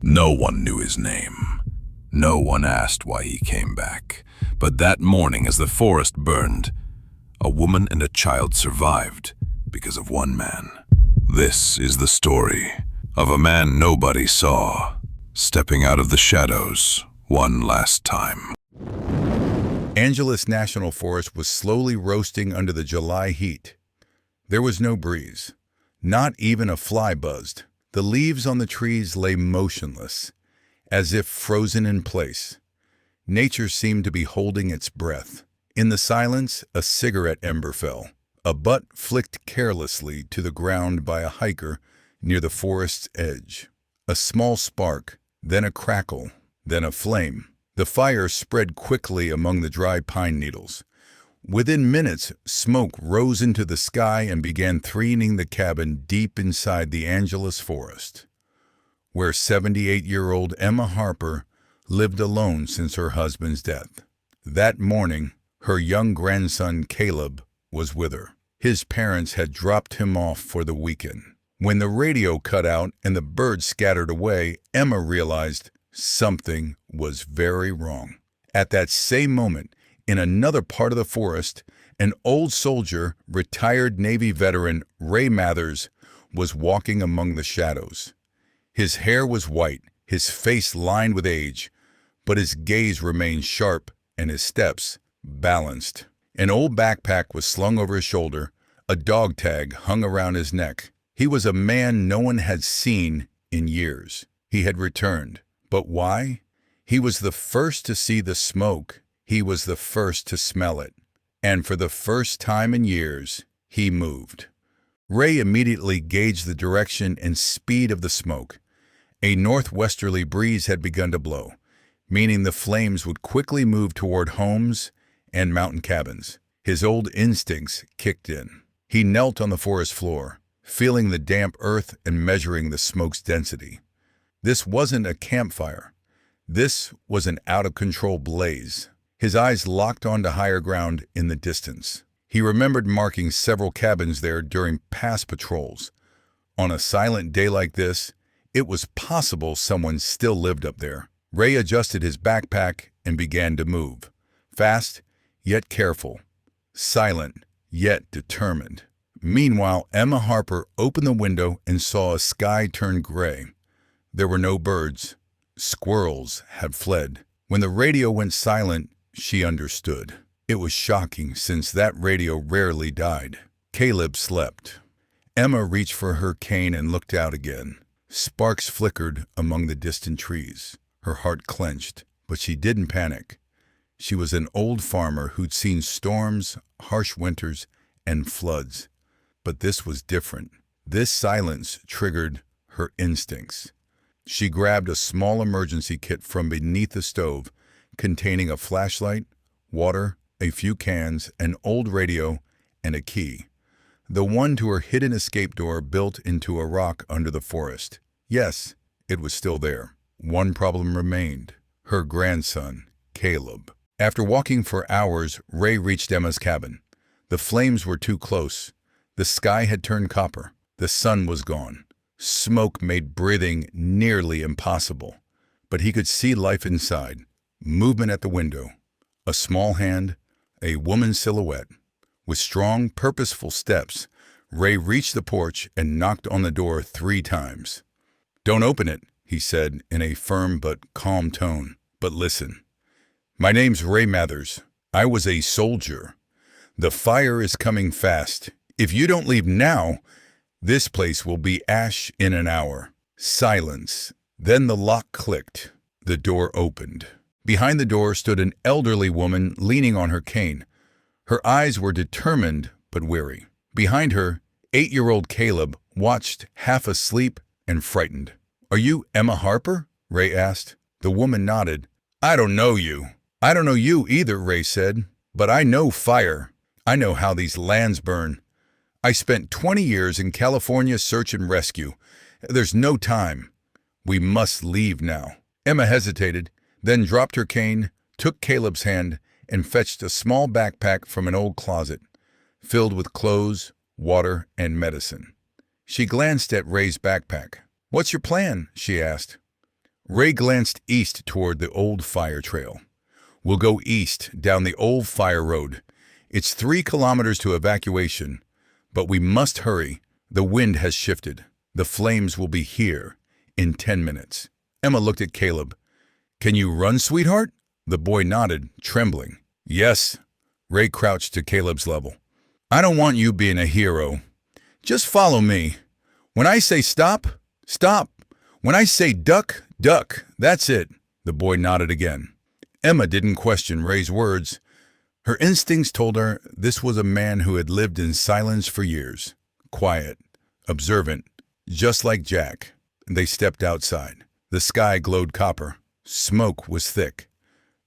No one knew his name. No one asked why he came back. But that morning, as the forest burned, a woman and a child survived because of one man. This is the story of a man nobody saw, stepping out of the shadows one last time. Angeles National Forest was slowly roasting under the July heat. There was no breeze. Not even a fly buzzed. The leaves on the trees lay motionless, as if frozen in place. Nature seemed to be holding its breath. In the silence, a cigarette ember fell. A butt flicked carelessly to the ground by a hiker near the forest's edge. A small spark, then a crackle, then a flame. The fire spread quickly among the dry pine needles. Within minutes, smoke rose into the sky and began threatening the cabin deep inside the Angeles forest, where 78-year-old Emma Harper lived alone since her husband's death. That morning, her young grandson Caleb was with her. His parents had dropped him off for the weekend. When the radio cut out and the birds scattered away, Emma realized something was very wrong. At that same moment, in another part of the forest, an old soldier, retired Navy veteran Ray Mathers, was walking among the shadows. His hair was white, his face lined with age, but his gaze remained sharp and his steps balanced. An old backpack was slung over his shoulder, a dog tag hung around his neck. He was a man no one had seen in years. He had returned. But why? He was the first to see the smoke. He was the first to smell it. And for the first time in years, he moved. Ray immediately gauged the direction and speed of the smoke. A northwesterly breeze had begun to blow, meaning the flames would quickly move toward homes and mountain cabins. His old instincts kicked in. He knelt on the forest floor, feeling the damp earth and measuring the smoke's density. This wasn't a campfire. This was an out-of-control blaze. His eyes locked onto higher ground in the distance. He remembered marking several cabins there during past patrols. On a silent day like this, it was possible someone still lived up there. Ray adjusted his backpack and began to move. Fast, yet careful. Silent, yet determined. Meanwhile, Emma Harper opened the window and saw a sky turn gray. There were no birds. Squirrels had fled. When the radio went silent, she understood. It was shocking, since that radio rarely died. Caleb slept. Emma reached for her cane and looked out again. Sparks flickered among the distant trees. Her heart clenched, but she didn't panic. She was an old farmer who'd seen storms, harsh winters, and floods. But this was different. This silence triggered her instincts. She grabbed a small emergency kit from beneath the stove, containing a flashlight, water, a few cans, an old radio, and a key. The one to her hidden escape door built into a rock under the forest. Yes, it was still there. One problem remained: her grandson, Caleb. After walking for hours, Ray reached Emma's cabin. The flames were too close. The sky had turned copper. The sun was gone. Smoke made breathing nearly impossible. But he could see life inside. Movement at the window. A small hand, a woman's silhouette. With strong, purposeful steps, Ray reached the porch and knocked on the door 3 times. "Don't open it," he said in a firm but calm tone. "But listen. My name's Ray Mathers. I was a soldier. The fire is coming fast. If you don't leave now, this place will be ash in an hour." Silence. Then the lock clicked. The door opened. Behind the door stood an elderly woman leaning on her cane. Her eyes were determined but weary. Behind her, 8-year-old Caleb watched, half asleep and frightened. "Are you Emma Harper?" Ray asked. The woman nodded. "I don't know you." "I don't know you either," Ray said. "But I know fire. I know how these lands burn. I spent 20 years in California search and rescue. There's no time. We must leave now." Emma hesitated, then dropped her cane, took Caleb's hand, and fetched a small backpack from an old closet, filled with clothes, water, and medicine. She glanced at Ray's backpack. "What's your plan?" she asked. Ray glanced east toward the old fire trail. We'll go east, down the old fire road. It's 3 kilometers to evacuation, but we must hurry. The wind has shifted. The flames will be here in 10 minutes. Emma looked at Caleb. Can you run, sweetheart? The boy nodded, trembling. Yes. Ray crouched to Caleb's level. I don't want you being a hero. Just follow me. When I say stop, stop. When I say duck, duck. That's it. The boy nodded again. Emma didn't question Ray's words. Her instincts told her this was a man who had lived in silence for years. Quiet, observant, just like Jack. They stepped outside. The sky glowed copper. Smoke was thick.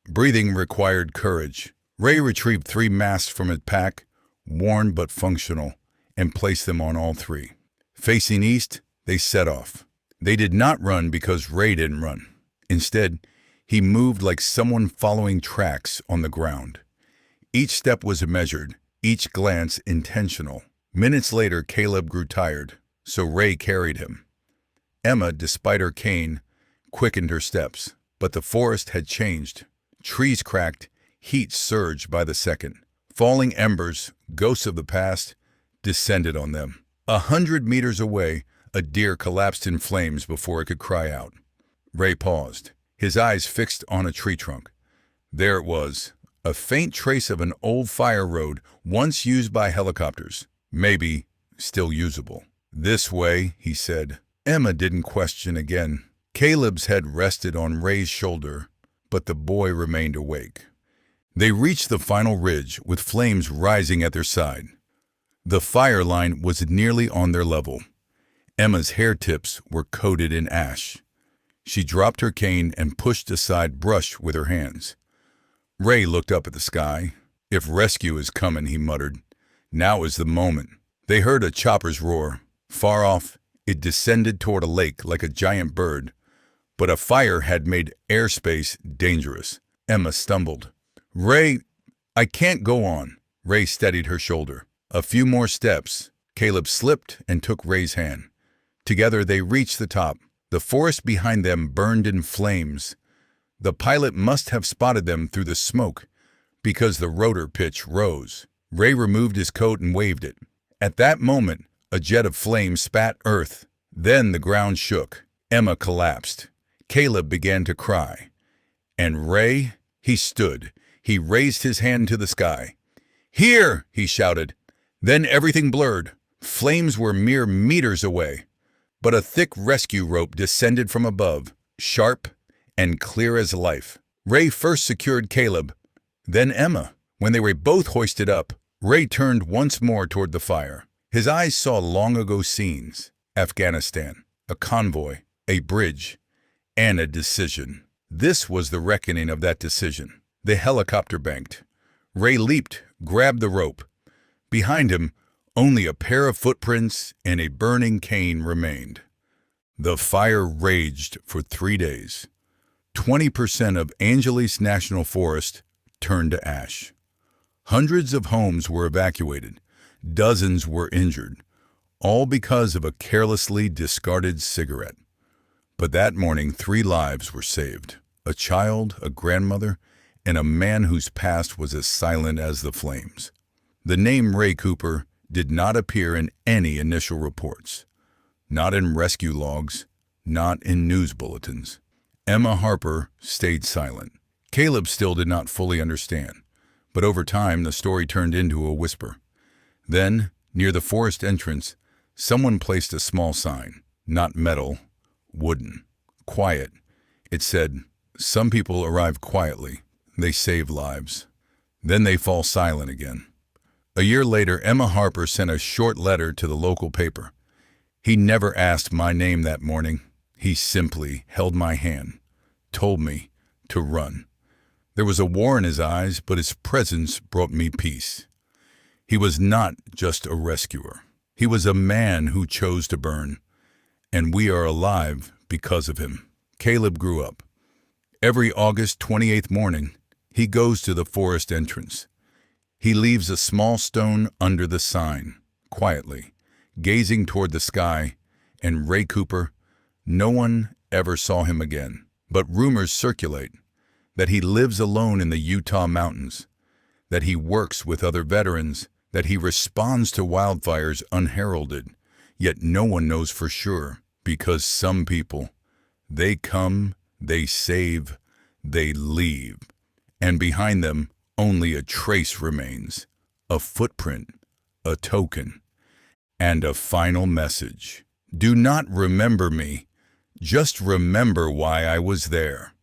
Breathing required courage. Ray retrieved 3 masks from his pack, worn but functional, and placed them on all 3. Facing east, they set off. They did not run because Ray didn't run. Instead, he moved like someone following tracks on the ground. Each step was measured, each glance intentional. Minutes later, Caleb grew tired, so Ray carried him. Emma, despite her cane, quickened her steps. But the forest had changed. Trees cracked, heat surged by the second. Falling embers, ghosts of the past, descended on them. 100 meters away, a deer collapsed in flames before it could cry out. Ray paused, his eyes fixed on a tree trunk. There it was, a faint trace of an old fire road once used by helicopters, maybe still usable. This way, he said. Emma didn't question again. Caleb's head rested on Ray's shoulder, but the boy remained awake. They reached the final ridge with flames rising at their side. The fire line was nearly on their level. Emma's hair tips were coated in ash. She dropped her cane and pushed aside brush with her hands. Ray looked up at the sky. If rescue is coming, he muttered. Now is the moment. They heard a chopper's roar. Far off, it descended toward a lake like a giant bird. But a fire had made airspace dangerous. Emma stumbled. Ray, I can't go on. Ray steadied her shoulder. A few more steps. Caleb slipped and took Ray's hand. Together they reached the top. The forest behind them burned in flames. The pilot must have spotted them through the smoke, because the rotor pitch rose. Ray removed his coat and waved it. At that moment, a jet of flame spat earth. Then the ground shook. Emma collapsed. Caleb began to cry. And Ray, he stood. He raised his hand to the sky. Here, he shouted. Then everything blurred. Flames were mere meters away. But a thick rescue rope descended from above, sharp and clear as life. Ray first secured Caleb, then Emma. When they were both hoisted up, Ray turned once more toward the fire. His eyes saw long-ago scenes. Afghanistan, a convoy, a bridge, and a decision. This was the reckoning of that decision. The helicopter banked. Ray leaped, grabbed the rope. Behind him, only a pair of footprints and a burning cane remained. The fire raged for 3 days. 20% of Angeles National Forest turned to ash. Hundreds of homes were evacuated. Dozens were injured, all because of a carelessly discarded cigarette. But that morning, 3 lives were saved. A child, a grandmother, and a man whose past was as silent as the flames. The name Ray Cooper did not appear in any initial reports. Not in rescue logs, not in news bulletins. Emma Harper stayed silent. Caleb still did not fully understand, but over time the story turned into a whisper. Then, near the forest entrance, someone placed a small sign, not metal, wooden, quiet. It said, "Some people arrive quietly. They save lives. Then they fall silent again." A year later, Emma Harper sent a short letter to the local paper. He never asked my name that morning. He simply held my hand, told me to run. There was a war in his eyes, but his presence brought me peace. He was not just a rescuer. He was a man who chose to burn, and we are alive because of him. Caleb grew up. Every August 28th morning, he goes to the forest entrance. He leaves a small stone under the sign, quietly, gazing toward the sky, and Ray Cooper, no one ever saw him again. But rumors circulate that he lives alone in the Utah mountains, that he works with other veterans, that he responds to wildfires unheralded. Yet no one knows for sure, because some people, they come, they save, they leave, and behind them only a trace remains, a footprint, a token, and a final message. Do not remember me, just remember why I was there.